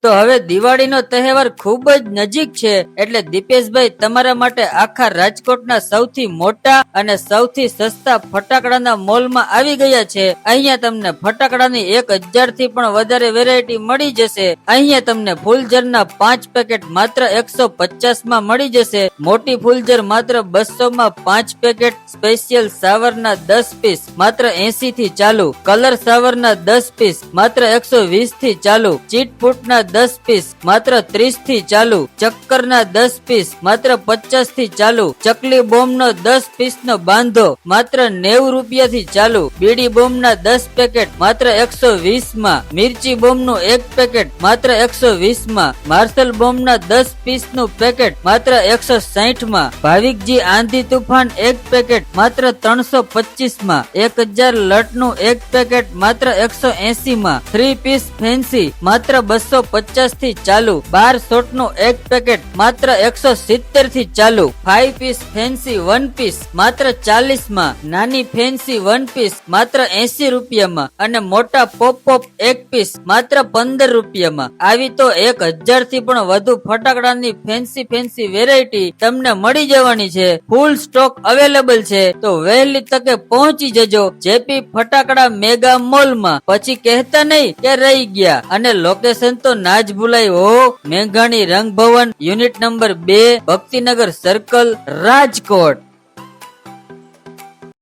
તો હવે દિવાળીનો તહેવાર ખૂબ જ નજીક છે, એટલે દીપેશભાઈ તમારા માટે આખા રાજકોટના સૌથી મોટા અને સૌથી સસ્તા ફટાકડાના મોલમાં આવી ગયા છે. અહીંયા તમને ફટાકડાની 1000 થી પણ વધારે વેરાયટી મળી જશે. અહીંયા તમને ફૂલઝરના 5 પેકેટ માત્ર 150 માં મળી જશે. મોટી ફૂલઝર માત્ર 200 માં 5 પેકેટ. સ્પેશિયલ સાવરના 10 પીસ માત્ર 80 થી ચાલુ. કલર સાવરના 10 પીસ માત્ર 120 થી ચાલુ. ચીટ ફૂટના 10 પીસ માત્ર 30 થી ચાલુ. ચક્કરના 10 પીસ માત્ર 50 થી ચાલુ. ચકલી બોમ્બનો 10 પીસનો બાંધો માત્ર 90 રૂપિયાથી ચાલુ. બીડી બોમ્બના 10 પેકેટ માત્ર 120 માં. મિર્ચી બોમ્બનું 1 પેકેટ માત્ર 120 માં. માર્શલ બોમ્બના 10 પીસનું પેકેટ માત્ર 160 માં. ભાવિકજી આંધી તુફાન 1 પેકેટ માત્ર 325 માં. 1000 લટનું 1 પેકેટ માત્ર 180 માં. 3 પીસ ફેન્સી માત્ર 250 થી ચાલુ. 12 શોટનું 1 પેકેટ માત્ર 170 થી ચાલુ. 5 પીસ ફેન્સી 1 પીસ માત્ર 40 માં. નાની ફેન્સી 1 પીસ માત્ર 80 રૂપિયામાં અને મોટા પોપ 1 પીસ માત્ર 15 રૂપિયામાં. આવી તો 1000 થી પણ વધુ ફટાકડાની ફેન્સી વેરાયટી તમને મળી જવાની છે. ફૂલ સ્ટોક અવેલેબલ છે, તો વહેલી તકે પહોંચી જજો જેપી ફટાકડા મેગા મોલમાં. પછી કહેતા નહીં કે રહી ગયા. અને લોકેશન તો ના જ ભૂલાય હો. મેઘાણી Rang Bhavan, unit number 2, Bhaktinagar circle, Rajkot.